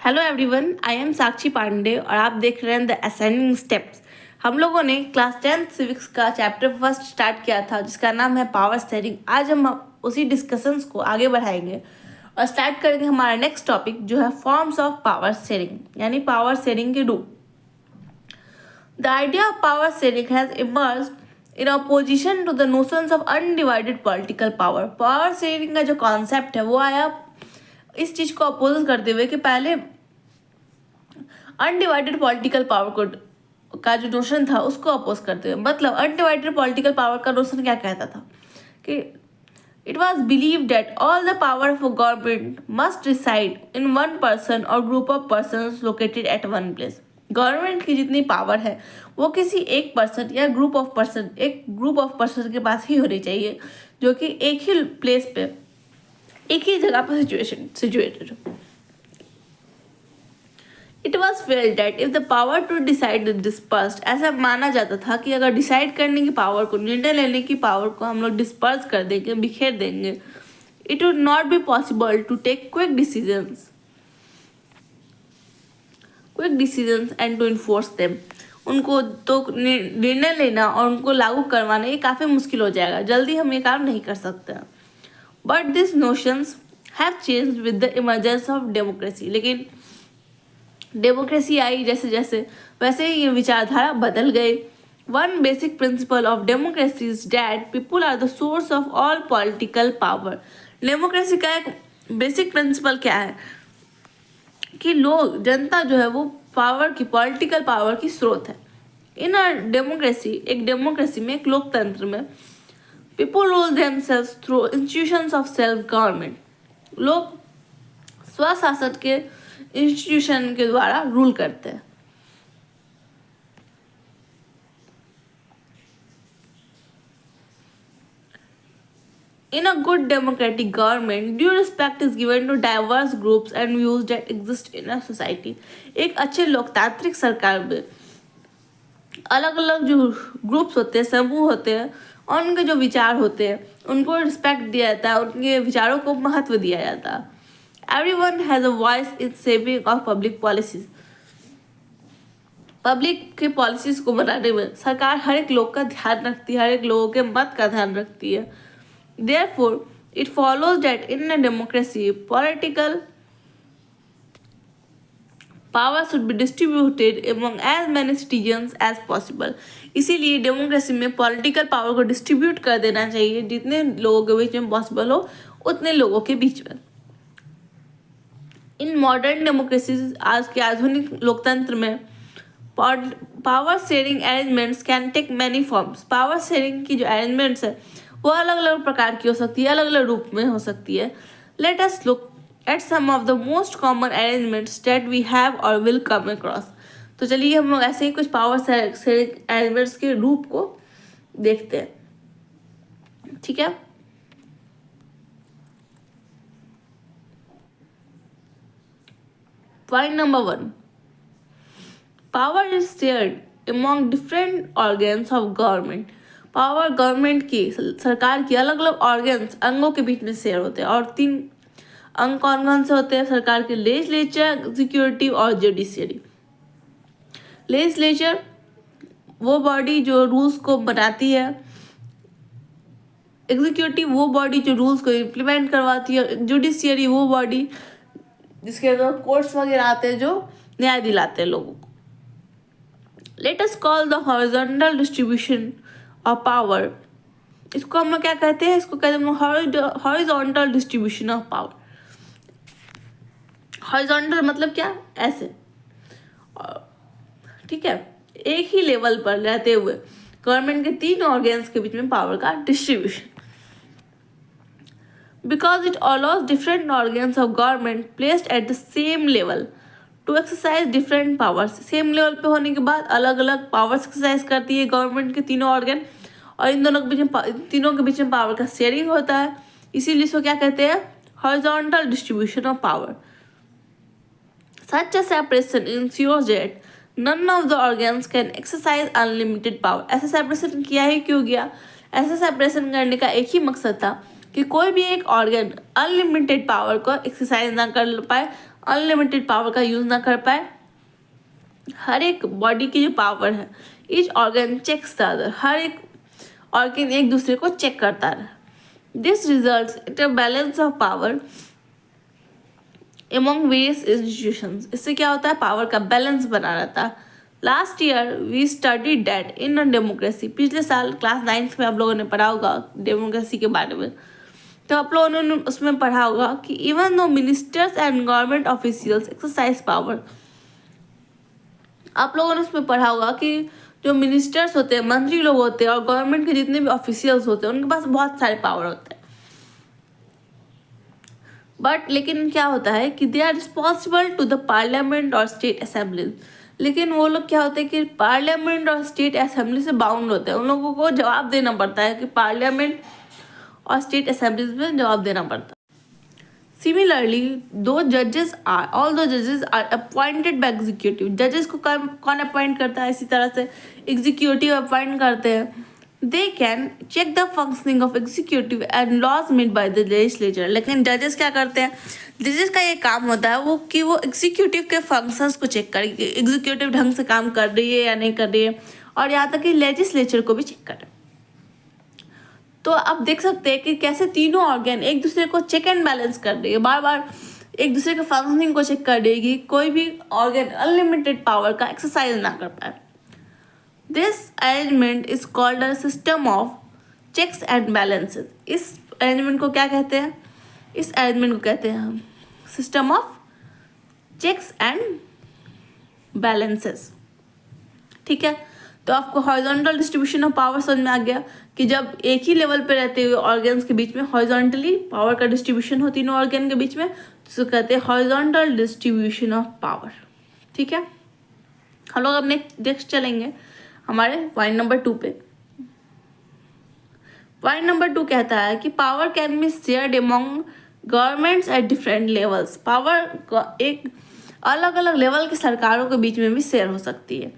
Hello everyone, I am साक्षी पांडे और आप देख रहे हैं द असेंडिंग स्टेप्स। हम लोगों ने क्लास 10th सिविक्स का चैप्टर फर्स्ट स्टार्ट किया था जिसका नाम है पावर शेयरिंग। आज हम उसी डिस्कशंस को आगे बढ़ाएंगे और स्टार्ट करेंगे हमारा नेक्स्ट टॉपिक जो है फॉर्म्स ऑफ पावर शेयरिंग यानी पावर शेयरिंग के रूप। The idea of power sharing has emerged in opposition to the notions of undivided political power. Power sharing का जो कॉन्सेप्ट है वो आया इस चीज़ को अपोज करते हुए कि पहले अनडिवाइडेड पॉलिटिकल पावर को का जो नोशन था उसको अपोज करते हुए, मतलब अनडिवाइडेड पॉलिटिकल पावर का नोशन क्या कहता था कि it was believe that all the power of government must reside in one person और group of person located at one place. Government की जितनी पावर है वो किसी एक पर्सन या एक ग्रुप ऑफ पर्सन के पास ही होनी चाहिए जो कि एक ही प्लेस पे, एक ही जगह पर सिचुएटेड हो। It was felt that if the power to decide dispersed, ऐसा माना जाता था कि अगर डिसाइड करने की पावर को, निर्णय लेने की पावर को हम लोग डिस्पर्स कर देंगे, बिखेर देंगे, it would not be possible to take quick decisions and to enforce them. उनको तो निर्णय लेना और उनको लागू करवाना ये काफ़ी मुश्किल हो जाएगा, जल्दी हम ये काम नहीं कर सकते। But this notions have changed with the emergence of democracy, लेकिन डेमोक्रेसी आई जैसे जैसे वैसे ही ये विचारधारा बदल गई। One basic principle of democracy is that people are the source of all political power. Democracy का एक बेसिक प्रिंसिपल क्या है कि लोग, जनता जो है वो पावर की, पॉलिटिकल पावर की स्रोत है। इन अ डेमोक्रेसी, एक डेमोक्रेसी में, एक लोकतंत्र में, people rule themselves through institutions of self government. लोग स्वशासन के इंस्टीट्यूशन के द्वारा रूल करते हैं। In a good democratic government, due respect is given to diverse groups and views that exist in a society. एक अच्छे लोकतांत्रिक सरकार में अलग अलग जो ग्रुप्स होते हैं, समूह होते हैं और उनके जो विचार होते हैं उनको रिस्पेक्ट दिया जाता है, उनके विचारों को महत्व दिया जाता है। Everyone has a voice in shaping of public policies. Public के पॉलिसीज को बनाने में सरकार हर एक लोग का ध्यान रखती है, हर एक लोगों के मत का ध्यान रखती है। Therefore, it follows that in a democracy, political power should be distributed among as many citizens as possible. इसीलिए डेमोक्रेसी में पॉलिटिकल पावर को डिस्ट्रीब्यूट कर देना चाहिए, जितने लोगों के बीच में पॉसिबल हो उतने लोगों के बीच में। इन मॉडर्न डेमोक्रेसीज, आज के आधुनिक लोकतंत्र में, power sharing arrangements can take many forms. Power sharing की जो अरेंजमेंट्स है वो अलग अलग प्रकार की हो सकती है, अलग अलग रूप में हो सकती है। Let us look at some of the most common arrangements that we have or will come across. तो चलिए हम लोग ऐसे ही कुछ पावर शेयरिंग अरेंजमेंट्स के रूप को देखते हैं, ठीक है। Point number 1. Power is shared among different organs of government. Power government की, सरकार की अलग अलग ऑर्गन्स, अंगों के बीच में शेयर होते हैं। और 3 अंग कौन कौन से होते हैं सरकार के? लेजिस्लेचर, एग्जीक्यूटिव और जुडिशियरी। लेजिस्लेचर वो बॉडी जो रूल्स को बनाती है, एग्जीक्यूटिव वो बॉडी जो रूल्स को इम्प्लीमेंट करवाती है, जुडिशियरी वो बॉडी जिसके अंदर कोर्ट्स वगैरह आते हैं जो न्याय दिलाते हैं लोगों को। Late us call the horizontal distribution of power. इसको हम लोग क्या कहते हैं? इसको कहते हैं horizontal distribution of power. Horizontal मतलब क्या? ऐसे, ठीक है, एक ही लेवल पर रहते हुए गवर्नमेंट के 3 ऑर्गन्स के बीच में पावर का distribution. Because it allows different organs of government placed at the same level to exercise different powers. Same level पे होने के बाद अलग अलग पावर्स एक्सरसाइज करती है गवर्नमेंट के तीनों ऑर्गन, और इन दोनों के बीच में, तीनों के बीच में पावर का शेयरिंग होता है। इसीलिए इसको क्या कहते हैं? Horizontal distribution of power. Such a separation ensures that none of the organs can exercise unlimited power. ऐसा सेपरेशन किया ही क्यों गया? ऐसा सेपरेशन करने का एक ही मकसद था कि कोई भी एक ऑर्गन अनलिमिटेड पावर को एक्सरसाइज ना कर पाए, अनलिमिटेड पावर का यूज ना कर पाए। हर एक बॉडी की जो पावर है, each organ checks the other, हर एक ऑर्गन एक दूसरे को चेक करता रहे। This results in a balance of power among various institutions। इससे क्या होता है, पावर का बैलेंस बना रहता है। Last year we studied that in a democracy. पिछले साल क्लास 9th में आप लोगों ने पढ़ा होगा डेमोक्रेसी के बारे में। तो आप लोगों ने उसमें पढ़ा होगा कि even though ministers and government officials exercise power. आप लोगों ने उसमें पढ़ा होगा कि जो मिनिस्टर्स होते हैं, मंत्री लोग होते हैं, और गवर्नमेंट के जितने भी ऑफिशियल्स होते हैं उनके पास बहुत सारे पावर होते हैं। बट लेकिन क्या होता है कि they are responsible to the parliament or state assembly. लेकिन वो लोग क्या होते हैं कि पार्लियामेंट और स्टेट असेंबली से बाउंड होते हैं। उन लोगों को जवाब देना पड़ता है कि पार्लियामेंट और स्टेट असेंबलीज में जवाब देना पड़ता है। सिमिलरली दो जजेस आर ऑल दो जजेस आर अपॉइंटेड बाय एग्जीक्यूटिव। जजेस को कौन अपॉइंट करता है, इसी तरह से एग्जीक्यूटिव अपॉइंट करते हैं। They can check the functioning of executive and laws made by the legislature. लेकिन जजेस क्या करते हैं, जजेस का ये काम होता है वो कि वो एग्जीक्यूटिव के फंक्शंस को चेक करें कि एग्जीक्यूटिव ढंग से काम कर रही है या नहीं कर रही है, और यहाँ तक कि लेजिस्लेचर को भी चेक करें। तो आप देख सकते हैं कि कैसे तीनों ऑर्गन एक दूसरे को चेक एंड बैलेंस कर रही है, बार बार एक दूसरे के फंक्शनिंग को चेक कर देगी, कोई भी ऑर्गन अनलिमिटेड पावर का एक्सरसाइज ना कर पाए। This arrangement is called a system of checks and balances. इस अरेंजमेंट को क्या कहते हैं, इस अरेंजमेंट को कहते हैं हम system of checks and balances. ठीक है, तो आपको हॉरिजॉन्टल डिस्ट्रीब्यूशन ऑफ पावर समझ में आ गया कि जब एक ही लेवल पे रहते हुए ऑर्गन्स के बीच में हॉरिजॉन्टली पावर का डिस्ट्रीब्यूशन हो तीनों ऑर्गन के बीच में, तो उसे कहते हैं हॉरिजॉन्टल डिस्ट्रीब्यूशन ऑफ पावर। ठीक है, हम लोग अब नेक्स्ट चलेंगे हमारे पॉइंट नंबर 2 पे। पॉइंट नंबर 2 कहता है कि power can be shared among governments at different levels. Power एक अलग अलग लेवल की सरकारों के बीच में भी शेयर हो सकती है।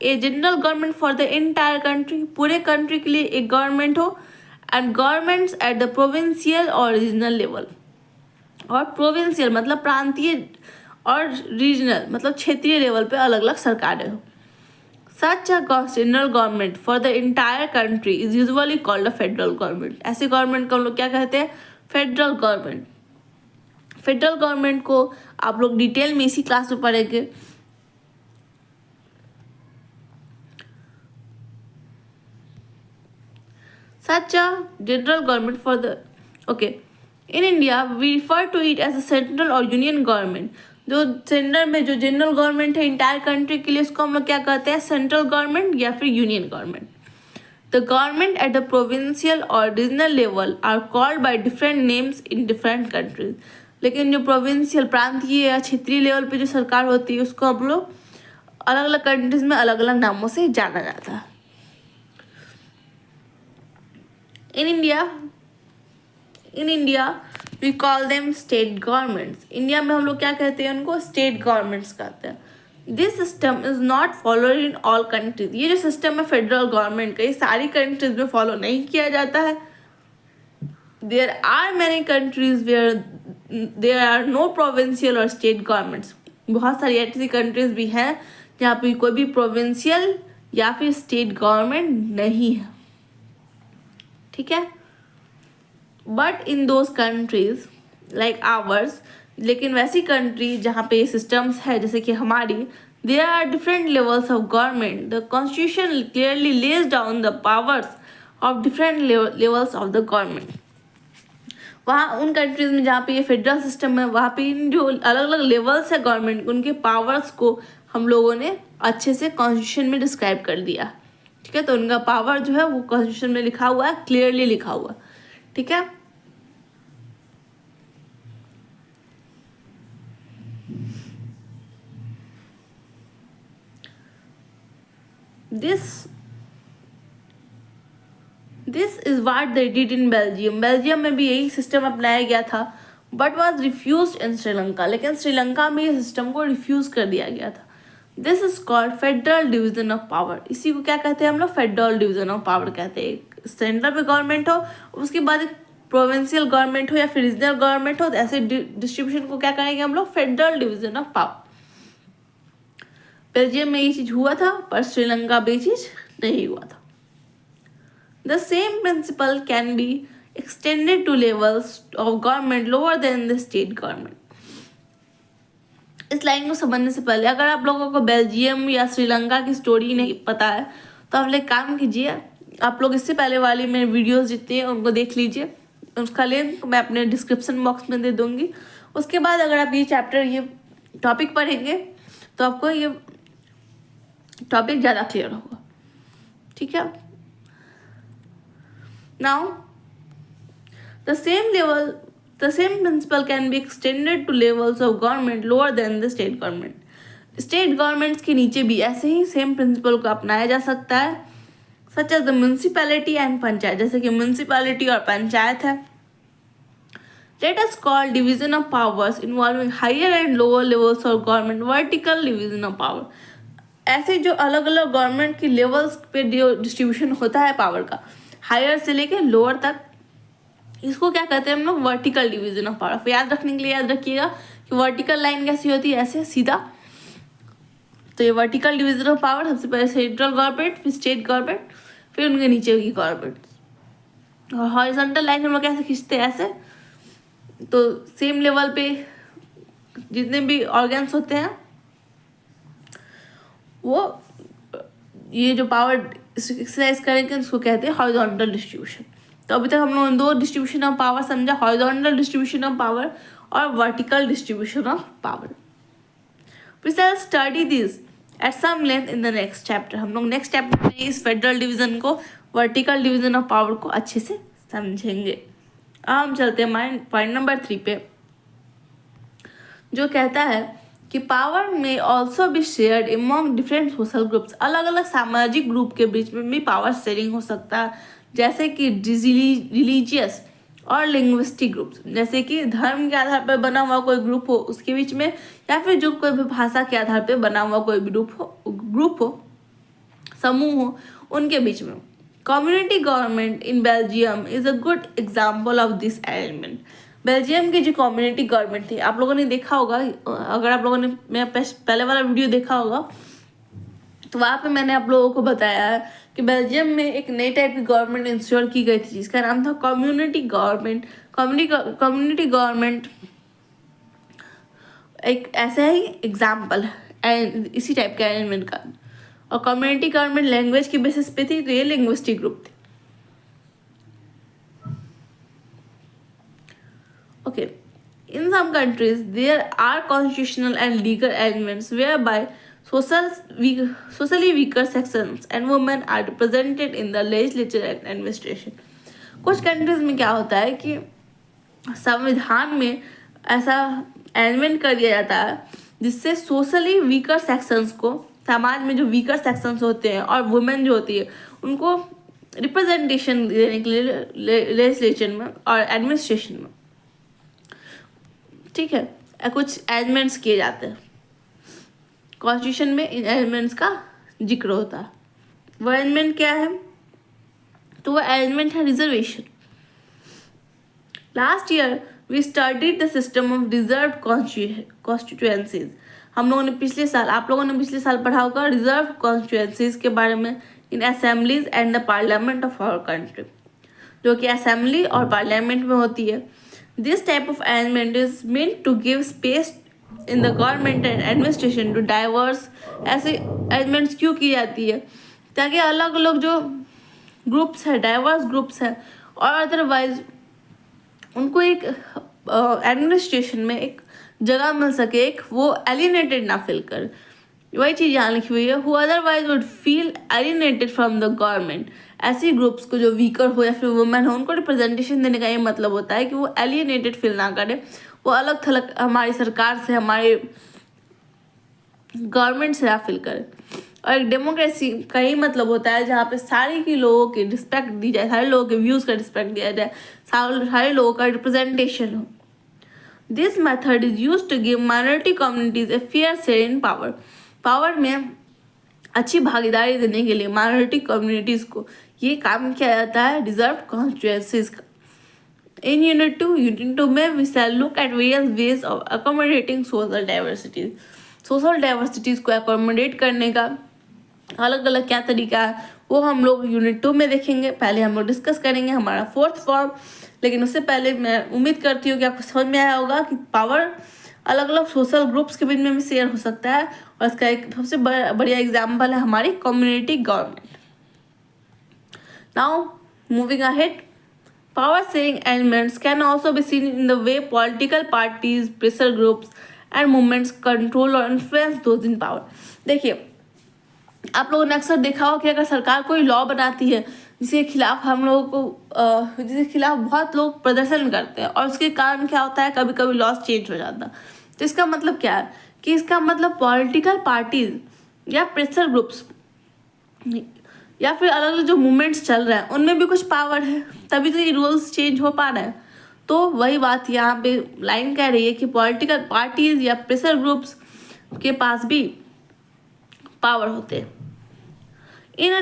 A general government for the entire country, पूरे कंट्री के लिए एक गवर्नमेंट हो, and governments at the provincial और रीजनल लेवल। और प्रोविंशियल मतलब प्रांतीय, और रीजनल मतलब क्षेत्रीय लेवल पे अलग अलग सरकारें हो। Such a general government for the entire country is usually called a federal government. ऐसे गवर्नमेंट को हम लोग क्या कहते हैं, फेडरल गवर्नमेंट। फेडरल गवर्नमेंट को आप लोग डिटेल में इसी क्लास में पढ़ेंगे। Such a general government for the in India we refer to it as a central or union government। जो सेंटर में जो जनरल गवर्नमेंट है इंटायर कंट्री के लिए, उसको हम लोग क्या कहते हैं, सेंट्रल गवर्नमेंट या फिर union government. The government at the provincial और regional level are called by different names in different countries. लेकिन जो प्रोविंशियल प्रांतीय या क्षेत्रीय लेवल पे जो सरकार होती है उसको हम लोग अलग अलग कंट्रीज में अलग अलग नामों से जाना जाता है। In India we call them state governments। India में हम लोग क्या कहते हैं, उनको स्टेट गवर्नमेंट्स कहते हैं। This system is not followed in all countries. ये जो सिस्टम है फेडरल गवर्नमेंट का, ये सारी कंट्रीज में फॉलो नहीं किया जाता है। There are many countries where there are no provincial or state governments. बहुत सारी ऐसी कंट्रीज भी हैं जहाँ पे कोई भी प्रोविंशियल या फिर स्टेट गवर्नमेंट नहीं है। ठीक है, but in those countries like ours, लेकिन वैसी कंट्री जहाँ पे सिस्टम्स है जैसे कि हमारी, there are different levels of government. The constitution clearly lays down the powers of different levels of the government. वहाँ उन कंट्रीज में जहाँ पे ये फेडरल सिस्टम है, वहाँ पे इन जो अलग अलग लेवल्स है गवर्नमेंट, उनके पावर्स को हम लोगों ने अच्छे से कॉन्स्टिट्यूशन में डिस्क्राइब कर दिया। ठीक है, तो उनका पावर जो है वो कॉन्स्टिट्यूशन में लिखा हुआ है, क्लियरली लिखा हुआ। ठीक है, this is what they did in Belgium. Belgium में भी यही सिस्टम अपनाया गया था, बट वॉज रिफ्यूज्ड इन श्रीलंका। लेकिन श्रीलंका में ये सिस्टम को रिफ्यूज कर दिया गया था। This is called federal division of power. इसी को क्या कहते हैं हम लोग, फेडरल डिवीजन ऑफ पावर कहते हैं। सेंटर पे गवर्नमेंट हो, उसके बाद प्रोविंशियल गवर्नमेंट हो या फिर रीजनल गवर्नमेंट हो, तो ऐसे डिस्ट्रीब्यूशन को क्या करेंगे हम लोग, federal division of power. Belgium में ये चीज हुआ था, पर श्रीलंका में ये चीज नहीं हुआ था। The same principle can be extended to levels of government lower than the state government। इस लाइन को समझने से पहले अगर आप लोगों को बेल्जियम या श्रीलंका की स्टोरी नहीं पता है तो आप लोग काम कीजिए, आप लोग इससे पहले वाली मेरे वीडियोस जितने हैं उनको देख लीजिए, उसका लिंक मैं अपने डिस्क्रिप्शन बॉक्स में दे दूंगी। उसके बाद अगर आप ये चैप्टर ये टॉपिक पढ़ेंगे तो आपको ये टॉपिक ज़्यादा क्लियर होगा, ठीक है। Now the same principle can be extended to levels of government lower than the state government। State governments के नीचे भी ऐसे ही सेम प्रिंसिपल को अपनाया जा सकता है, such as the municipality and panchayat, जैसे कि म्यूनसिपैलिटी और पंचायत है। Let us call division of powers involving higher and lower levels of government vertical division of power. ऐसे जो अलग अलग गवर्नमेंट की लेवल्स पे जो डिस्ट्रीब्यूशन होता है पावर का, हायर से लेके लोअर तक, इसको क्या कहते हैं हम लोग, वर्टिकल डिवीजन ऑफ पावर। याद रखने के लिए याद रखिएगा कि वर्टिकल लाइन कैसी होती है, ऐसे सीधा। तो ये वर्टिकल डिवीजन ऑफ पावर, सबसे पहले सेंट्रल गवर्नमेंट, फिर स्टेट गवर्नमेंट, फिर उनके नीचे की गवर्नमेंट। और हॉरिजॉन्टल लाइन हम लोग कैसे खींचते हैं, ऐसे। तो सेम लेवल पे जितने भी ऑर्गन्स होते हैं वो ये जो पावर एक्सरसाइज करेंगे उसको कहते हैं हॉरिजॉन्टल डिस्ट्रीब्यूशन। तो अभी तक हम लोगों ने दो डिस्ट्रीब्यूशन ऑफ पावर समझा, हॉरिजॉन्टल डिस्ट्रीब्यूशन ऑफ पावर और vertical distribution of power. We shall study this at some length in the next chapter. हम लोग नेक्स्ट चैप्टर में इस फेडरल डिवीजन को, वर्टिकल डिवीजन ऑफ पावर को अच्छे से समझेंगे। अब हम चलते हैं पॉइंट नंबर 3 पे, जो कहता है कि पावर में also be shared among different social groups. अलग अलग सामाजिक ग्रुप के बीच में भी पावर शेयरिंग हो सकता है, जैसे कि रिलीजियस और लिंग्विस्टिक ग्रुप्स, जैसे कि धर्म के आधार पर बना हुआ कोई ग्रुप हो उसके बीच में, या फिर जो कोई भी भाषा के आधार पर बना हुआ कोई ग्रुप हो, समूह हो, उनके बीच में। Community government in Belgium is a good example of this arrangement. Belgium की जो कम्युनिटी गवर्नमेंट थी, आप लोगों ने देखा होगा, अगर आप लोगों ने मेरा पहले वाला वीडियो देखा होगा तो वहाँ पे मैंने आप लोगों को बताया है कि बेल्जियम में एक नई टाइप की गवर्नमेंट इंश्योर की गई थी जिसका नाम था कम्युनिटी गवर्नमेंट। कम्युनिटी गवर्नमेंट एक ऐसा ही एग्जाम्पल है इसी टाइप के अरेंजमेंट का। और कम्युनिटी गवर्नमेंट लैंग्वेज की बेसिस पे थी, तो ये लिंग्विस्टिक ग्रुप थी। Okay, in some countries there are constitutional and legal arrangements where by socially weaker sections and women are represented in the legislature and administration। कुछ countries में क्या होता है कि संविधान में ऐसा अरेंजमेंट कर दिया जाता है जिससे सोशली वीकर सेक्शंस को, समाज में जो वीकर सेक्शंस होते हैं और वुमेन जो होती है उनको रिप्रेजेंटेशन देने के लिए लेजिस्लेचर में और एडमिनिस्ट्रेशन में, ठीक है, कुछ अरेंजमेंट्स किए जाते हैं। कॉन्स्टिट्यूशन में इन अरेंजमेंट्स का जिक्र होता है। वो अरेंजमेंट क्या है, तो वो अरेंजमेंट है reservation. Last year we studied the system of reserve constituencies. हम लोगों ने पिछले साल, आप लोगों ने पिछले साल पढ़ा होगा रिजर्व कॉन्स्टिट्यूएंसीज के बारे में in assemblies and the parliament of our country, जो कि असेंबली और पार्लियामेंट में होती है। This type of arrangement is meant to give space in the government and administration to diverse. ऐसे अरेंजमेंट्स क्यों की जाती है, ताकि अलग अलग जो ग्रुप्स है, डाइवर्स ग्रुप्स है, और अदरवाइज उनको एक एडमिनिस्ट्रेशन में एक जगह मिल सके, एक वो एलिनेटेड ना फील कर। वही चीज़ यहाँ लिखी हुई है, who otherwise would feel alienated from the government. ऐसे ग्रुप्स को जो वीकर हो या फिर वुमेन हो, उनको रिप्रेजेंटेशन देने का ये मतलब होता है कि वो एलिनेटेड फील ना करे, वो अलग थलग हमारी सरकार से, हमारे गवर्नमेंट से ना फील करे। और एक डेमोक्रेसी का ही मतलब होता है जहाँ पे सारे के लोगों की रिस्पेक्ट दी जाए, सारे लोगों के व्यूज़ का रिस्पेक्ट दिया जाए, सारे लोगों का रिप्रेजेंटेशन हो। This method is use to give minority communities a fair share in power. Power में अच्छी भागीदारी देने के लिए माइनॉरिटी कम्युनिटीज़ को ये काम किया जाता है रिजर्व कॉन्स्टिट्यूएंसीज का। इन यूनिट टू में we shall look at various ways of accommodating social diversities. Social diversities को अकोमोडेट करने का अलग अलग क्या तरीका है वो हम लोग यूनिट 2 में देखेंगे। पहले हम लोग डिस्कस करेंगे हमारा 4th फॉर्म, लेकिन उससे पहले मैं उम्मीद करती हूँ कि आपको समझ में आया होगा कि पावर अलग अलग सोशल ग्रुप्स के बीच में भी शेयर हो सकता है, और इसका एक सबसे बढ़िया एग्जाम्पल है हमारी community government. Now moving ahead, power sharing elements can also be seen in the way political parties, pressure groups and movements control or influence those in power। देखिए, आप लोगों ने अक्सर देखा हो कि अगर सरकार कोई लॉ बनाती है जिसके खिलाफ हम लोगों को जिसके खिलाफ बहुत लोग प्रदर्शन करते हैं, और उसके कारण क्या होता है, कभी कभी लॉस चेंज हो जाता है। तो इसका मतलब क्या है कि इसका मतलब पॉलिटिकल पार्टीज या प्रेशर ग्रुप्स या फिर अलग अलग जो मूवमेंट्स चल रहे हैं उनमें भी कुछ पावर है, तभी तो ये रूल्स चेंज हो पा रहे हैं। तो वही बात यहाँ पे लाइन कह रही है कि पॉलिटिकल पार्टीज या प्रेशर ग्रुप्स के पास भी पावर होते हैं। In a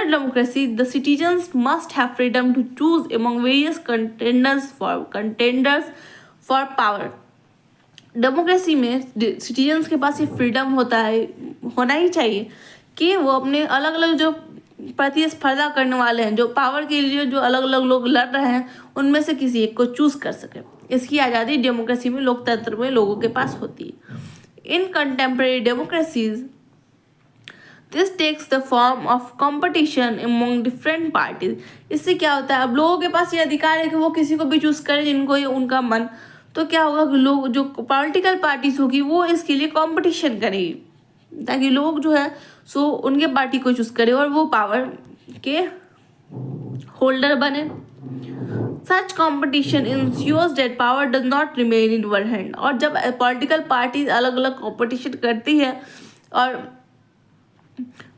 democracy the citizens must have freedom to choose among various contenders for power. Democracy में सिटीजन्स के पास ये फ्रीडम होता है, होना ही चाहिए कि वो अपने अलग अलग जो प्रतिस्पर्धा करने वाले हैं, जो पावर के लिए जो अलग अलग लोग लड़ रहे हैं, उनमें से किसी एक को चूज कर सके। इसकी आज़ादी डेमोक्रेसी में, लोकतंत्र में लोगों के पास होती है। In contemporary democracies this takes the form of competition among different parties. इससे क्या होता है, अब लोगों के पास ये अधिकार है कि वो किसी को भी चूज करें जिनको ये उनका मन। तो क्या होगा कि लोग जो पॉलिटिकल पार्टीज होगी वो इसके लिए कॉम्पिटिशन करेगी ताकि लोग जो है सो उनके पार्टी को चूज करे और वो पावर के होल्डर बने। Such competition ensures that power does not remain in one hand. और जब पॉलिटिकल पार्टीज अलग अलग कॉम्पिटिशन करती है और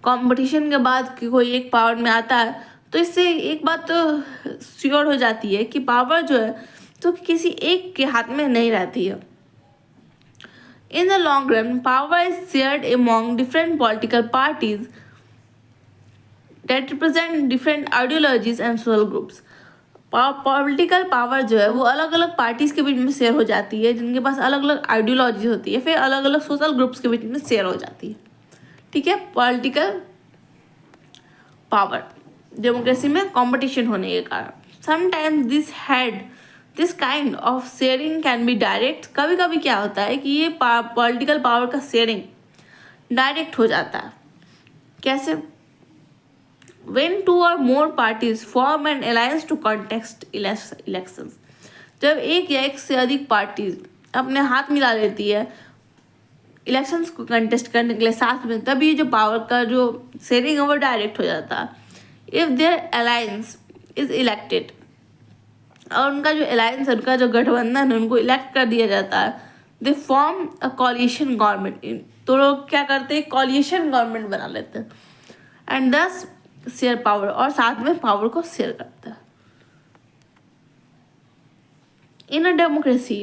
कंपटीशन के बाद कि कोई एक पावर में आता है, तो इससे एक बात तो श्योर हो जाती है कि पावर जो है तो किसी एक के हाथ में नहीं रहती है। In the long run, power is shared among different political parties that represent different ideologies and social groups। Political power जो है वो अलग अलग पार्टीज के बीच में शेयर हो जाती है जिनके पास अलग अलग आइडियोलॉजी होती है, फिर अलग अलग सोशल ग्रुप्स के बीच में शेयर हो जाती है। ठीक है, पॉलिटिकल पावर डेमोक्रेसी में कंपटीशन होने के कारण sometimes this kind of sharing can be direct. कभी कभी क्या होता है कि ये पॉलिटिकल पावर का शेयरिंग डायरेक्ट हो जाता है। कैसे? When two or more parties form an alliance to contest elections। जब एक या एक से अधिक पार्टीज अपने हाथ मिला लेती है इलेक्शंस को कंटेस्ट करने के लिए साथ में, तब ये जो पावर का जो शेयरिंग है वो डायरेक्ट हो जाता है। If their alliance is elected, और उनका जो अलायंस है, उनका जो गठबंधन है, उनको इलेक्ट कर दिया जाता है, दे फॉर्म अ कॉलिएशन गवर्नमेंट। तो लोग क्या करते हैं, कॉलिएशन गवर्नमेंट बना लेते हैं एंड दस शेयर पावर, और साथ में पावर को शेयर करता है। इन अ डेमोक्रेसी,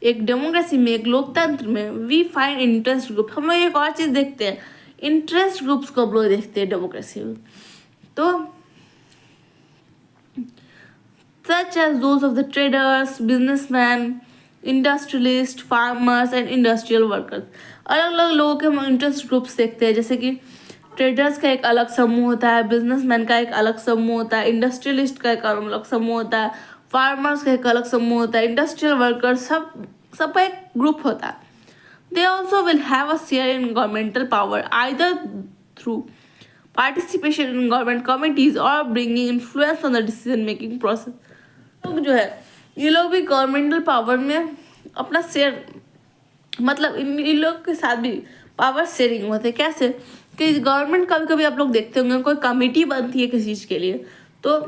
एक डेमोक्रेसी में, एक लोकतंत्र में, वी फाइंड इंटरेस्ट ग्रुप। हम लोग एक और चीज देखते हैं, इंटरेस्ट ग्रुप्स को हम लोग देखते हैं डेमोक्रेसी में। तो such as those of the traders, businessmen, industrialists, farmers and industrial workers। अलग अलग लोगों के हम इंटरेस्ट ग्रुप्स देखते हैं, जैसे कि ट्रेडर्स का एक अलग समूह होता है, बिजनेसमैन का एक अलग समूह होता है, इंडस्ट्रियलिस्ट का एक अलग समूह होता है, फार्मर्स का एक अलग समूह होता है, इंडस्ट्रियल वर्कर्स, सबका एक ग्रुप होता है। They also will have a share in governmental power either through participation in government committees और bringing influence on the decision making process. लोग जो है ये लोग भी गवर्नमेंटल पावर में अपना शेयर, मतलब इन लोग के साथ भी पावर शेयरिंग होते हैं। कैसे कि गवर्नमेंट कभी कभी आप लोग देखते होंगे कोई कमेटी बनती है किसी चीज़ के लिए, तो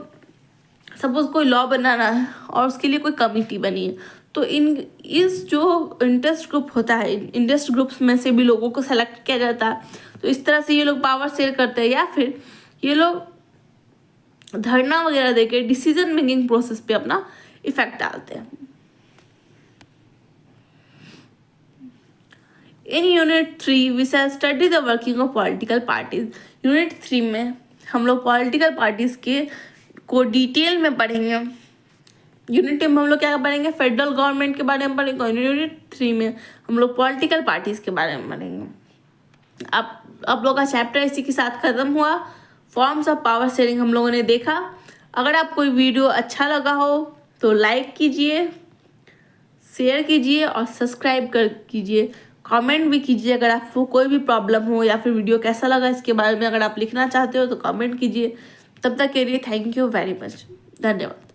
सपोज कोई लॉ बनाना है और उसके लिए कोई कमेटी बनी है, तो इस जो इंटरेस्ट ग्रुप होता है, इंटरेस्ट ग्रुप्स में से भी लोगों को सेलेक्ट किया जाता है। तो इस तरह से ये लोग पावर शेयर करते हैं, या फिर ये लोग धरना वगैरह देके डिसीजन मेकिंग प्रोसेस पे अपना इफेक्ट डालते हैं। In unit 3 we shall study the working of political parties. Unit 3 में हम लोग पॉलिटिकल पार्टीज के को डिटेल में पढ़ेंगे। यूनिट 2 में हम लोग क्या पढ़ेंगे, फेडरल गवर्नमेंट के बारे में पढ़ेंगे, और यूनिट 3 में हम लोग पॉलिटिकल पार्टीज के बारे में पढ़ेंगे। आप लोग का चैप्टर इसी के साथ खत्म हुआ। फॉर्म्स ऑफ पावर शेयरिंग हम लोगों ने देखा। अगर आपको कोई वीडियो अच्छा लगा हो तो लाइक कीजिए, शेयर कीजिए और सब्सक्राइब कीजिए। कमेंट भी कीजिए अगर आपको कोई भी प्रॉब्लम हो या फिर वीडियो कैसा लगा इसके बारे में अगर आप लिखना चाहते हो तो कमेंट कीजिए। तब तक के लिए थैंक यू वेरी मच, धन्यवाद।